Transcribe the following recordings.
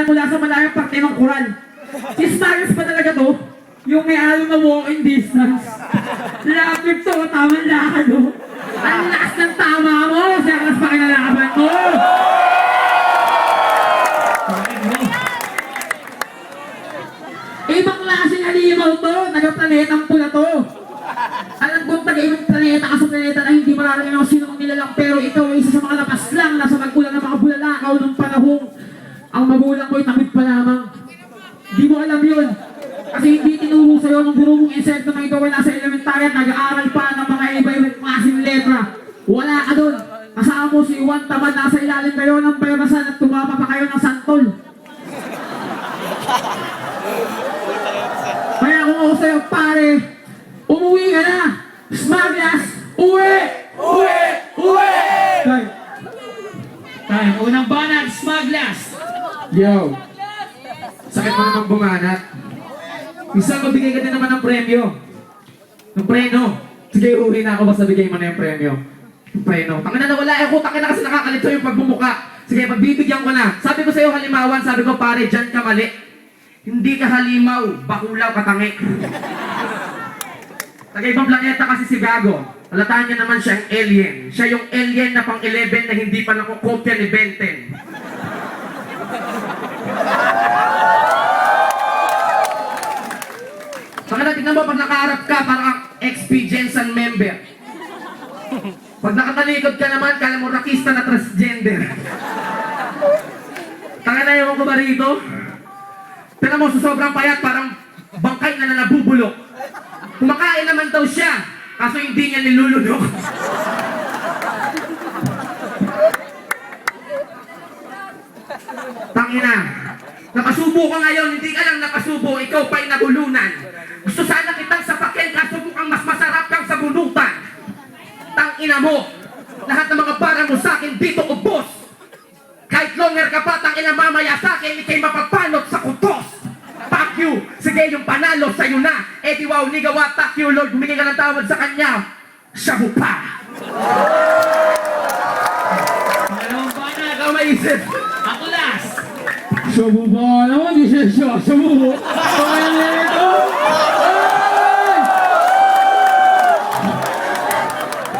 na mula sa malayang parte ng Quran. Si Smaggles pa talaga to, yung may along na walking distance. Lapit to, tamang lakad mo. Ang lakas ng tama mo, Smaggles pa kinalaban mo. Ibang klaseng halimaw to, taga-planetang pula to. Alam kong taga-ibang planeta ka sa planeta na hindi mararating ako sino ang nilalang, pero ikaw ay isa sa mga lakas lang nasa magkulang ng mga bulalakaw ng panahong ang magulang mo'y takip pa lamang. Di mo alam yun. Kasi hindi tinuro sa'yo ng guro mong insekto na ikaw ay nasa elementary at nag-aaral pa ng mga iba-ibang klaseng letra. Wala ka dun. Kasama mo si Juan Tamad, nasa ilalim kayo ng baybasan at tumapa pa kayo ng santol. Kaya kung ako sa'yo, pare, umuwi ka na! Smaggles! Uwi! Uwi! Uwi! Tayo, unang banat, Smaggles! Yo! Sakit mo namang bumanat. Isa, magbigay ka din naman ng premyo. Ng preno. Sige, uwi na ako basta bigay mo na yung premyo. Yung preno. Tangina na wala ako. Tangina kasi nakakalito yung pagbumuka. Sige, pagbibigyan ko na. Sabi ko sa'yo halimawan, sabi ko pare, dyan ka mali. Hindi ka halimaw, bakulaw ka tangi. Taga-ibang planeta kasi si Gago. Alataan niya naman siya ang alien. Siya yung alien na pang 11 na hindi pa nakukopya ni Ben 10. Saka na, tignan mo, pag nakaharap ka, parang ang XP Jensen member. Pag nakatalikod ka naman, kala mo rakista na transgender. Tanga na yung ko ba rito? Tignan mo, sa sobrang payat, parang bangkay na nabubulok. Kumakain naman daw siya, kaso hindi niya nilulunok. Tangina, nakasubo ka ngayon, hindi ka lang nakasubo, ikaw pa'y nabulunan. Gusto sana kitang sapakin, kaso mukhang mas masarap kang sa bunutan. Tangina mo, lahat ng mga para mo sa akin dito ubos. Kahit longer ka pa, tangina mamaya sa akin, ikay mapapanot sa kutos. Fuck you, sige yung panalo sa'yo na. Eh di wow, ligawa, fuck you Lord, humingi ka ng tawad sa kanya. Siya mo pa. Pangalawang banat, Ikaw maisip. ako last! Sabu ba naman, di siya siya. Sabu. Kaya nito.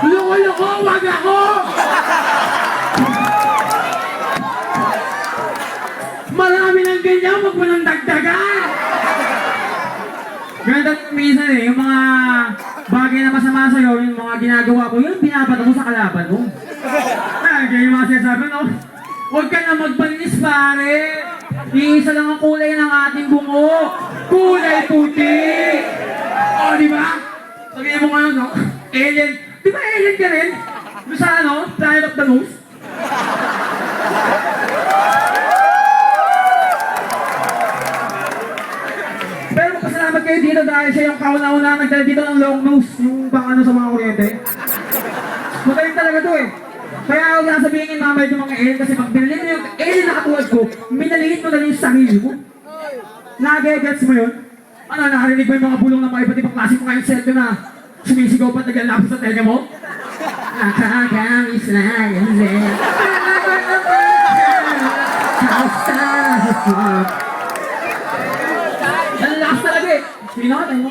Loko-loko, wag ako! Marami ng ganyan, wag mo nang dagdagan! Ganito minsan yung mga bagay na masama sa'yo, yung mga ginagawa ko, yun binabato mo sa kalaban mo. Kaya yung mga sinasabi, no? Huwag ka na magbanis, pare! Iisa lang ang kulay ng ating bungo! Kulay puti! O, di ba? Sabihin mo ngayon, no? Alien! Di ba alien ka rin? Doon sa ano? Planet of the Moose? Pero magpasalamat kayo dito dahil siya yung kauna-una nagdala dito ng long nose, yung pang ano sa mga kuryente. Magaling talaga to eh. Kaya huwag na sabihin yung mamay yung mga alien kasi pag binili mo yung alien na katulad ko, minaliit mo na rin yung sarili mo. Nag-gets mo yun? Ano, nakarinig mo yung mga bulong ng mga iba't ibang klase mo kayong selfie na sumisigaw pa at naglalapos sa tenga mo? Nakakamiss na yan. Ang lakas talaga eh. Sino ka tayo?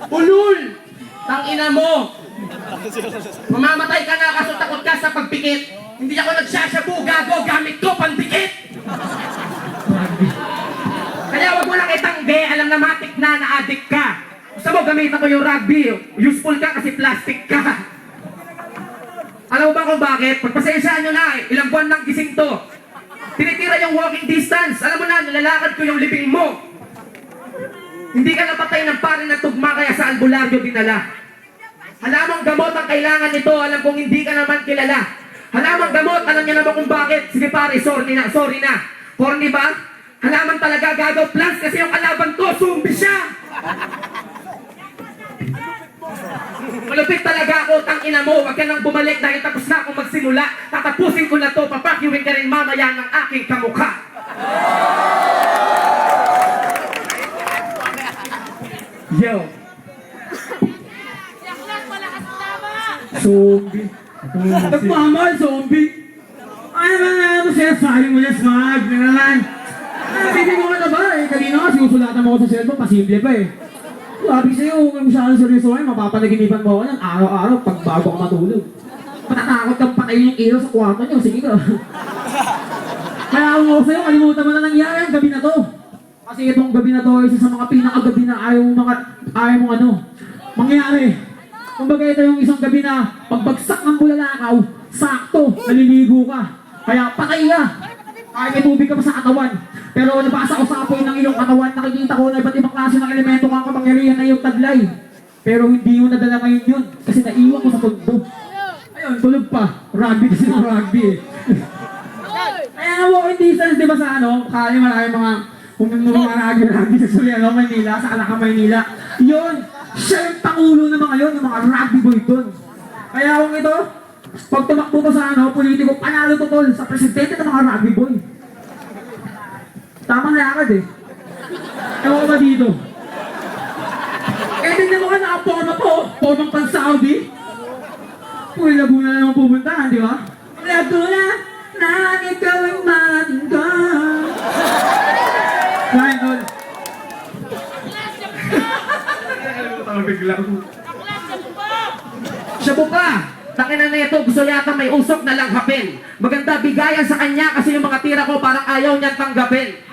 Ulul! Tangina mo! Mamamatay ka na kaso takot ka sa pagpikit. Hindi ako nagsasyabu, gago, gamit ko pandikit. Kaya wag mo lang itangge, alam na matik na na-addict ka. Gusto mo gamitin ko yung rugby, useful ka kasi plastic ka. Alam mo ba kung bakit? Pagpasensyahan nyo na eh, ilang buwan lang gising to. Tinitira yung walking distance, alam mo na, nilalakad ko yung libing mo. Hindi ka napatay ng pare na tugma kaya sa albularyo dinala. Halamang gamot ang kailangan nito, alam kong hindi ka naman kilala. Halamang gamot, alam niya naman kung bakit. Sige pare, sorry na. Corny ba? Halaman talaga gagaw plants kasi yung kalaban ko, zombie siya. Malupit talaga ako, tangina mo. Huwag ka nang bumalik dahil tapos na akong magsimula. Tatapusin ko na to, papakyuhin ka rin mamaya ng aking kamukha. Yo. Zombie. Nagmamahal, zombie. Ano ba nga ito siya? Sayang mo niya, smag. Na naman. Hindi mo nga na ba eh. Kanina nga sinusulatan mo ako sa cellphone, pasimple pa eh. Sabi sa'yo, kung masyadong seryoso kayo, mapapanaginipan mo ako yan araw-araw pag bago ka matulog. Matatakot kang patayin yung ilaw sa kwarto niyo, sige ka. Kaya ako sa'yo, kalimutan mo na nangyari ang gabi na to. Kasi itong gabi na to, isa sa mga pinakagabi na ayaw mong mangyari. Kumbaga ito yung isang gabi na pagbagsak ng bulalakaw, sakto, naliligo ka. Kaya patay ka. Kahit may tubig ka pa sa katawan. Pero nabasa ko sa apoy ng iyong katawan, nakikita ko na iba't ibang klase ng elemento kang kapangyarihan na iyong taglay. Pero hindi mo nadala ngayon yun, kasi naiwan ko sa tundo. Ayun, tulog pa. Rugby kasi ng rugby eh. Kaya nga walking distance, di ba sa ano, kaya marami mga rugby sa Soriano, Maynila, sa Alacang, Maynila. Yun, siya yung pangulo ng mga yun, ng mga rugby boy dun. Kaya kung ito, pag tumakbo ko sa ano, politiko, panalo to tol sa presidente ng mga rugby boy. Tamang lakad eh. Ewan ko ba dito? Eh, tingnan mo ka nakaporma po, formang pan-Saudi. Uy, Laguna na naman pupuntahan, di ba? Laguna, na ikaw ang matingga. Kaya, tol. Siya po pa! Takinan na ito, gusto yata may usok na langhapin. Maganda, bigayan sa kanya kasi yung mga tira ko parang ayaw niyang tanggapin.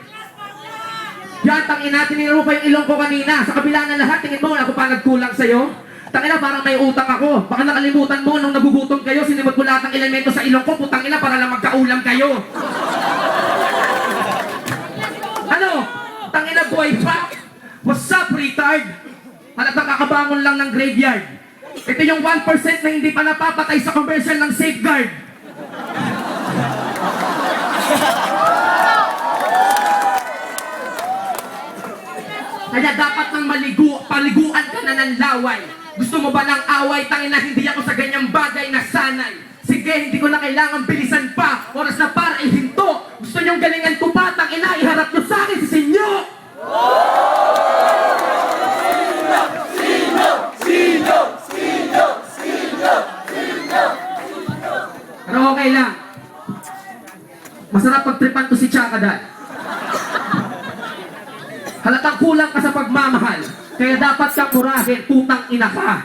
Yan, tangina, tiniro pa yung ilong ko kanina. Sa kabila ng lahat, tingin mo, ako pa nagkulang sa'yo? Tangina, parang may utang ako. Baka nakalimutan mo nung nagugutom kayo, sinimot ko lahat ng elemento sa ilong ko, putang ina, para lang magkaulam kayo. Ano? Tangina, boy pa? What's up, retard? Halatang kakabangon lang ng graveyard. Ito yung 1% na hindi pa napapatay sa commercial ng Safeguard. Kaya dapat nang paliguan ka na ng laway. Gusto mo ba ng away? Tangina, hindi ako sa ganyang bagay na sanay. Sige, hindi ko na kailangan bilisan pa. Oras na para ihinto. Gusto niyong galingan ko pa? Tangina, iharap niyo sa akin si Sinyo! Pero okay lang. Masarap pagtripan to si Chakadal. Halatang kulang ka sa pagmamahal. Kaya dapat kang kurahin, putang ina ka.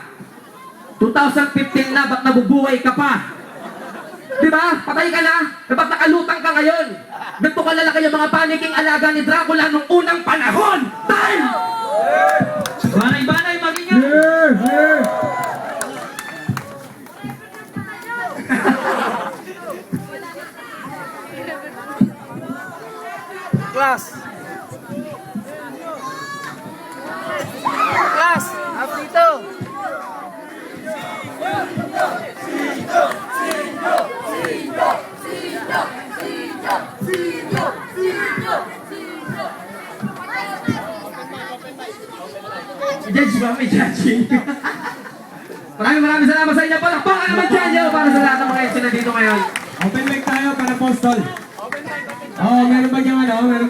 2015 na, ba't nabubuhay ka pa? Diba? Patay ka na? Ba't nakalutang ka ngayon? Ganito ka lalaki yung mga paniking alaga ni Dracula nung unang panahon! Time! Banay-banay, mag-ingat! Class! Class! Up dito! Judge ba? May judging. Maraming salamat sa inyo. Palakpakan naman dyan para sa lahat ng mga ito na dito ngayon. Open mic tayo para postol. Oo, meron ba diyang ano? Meron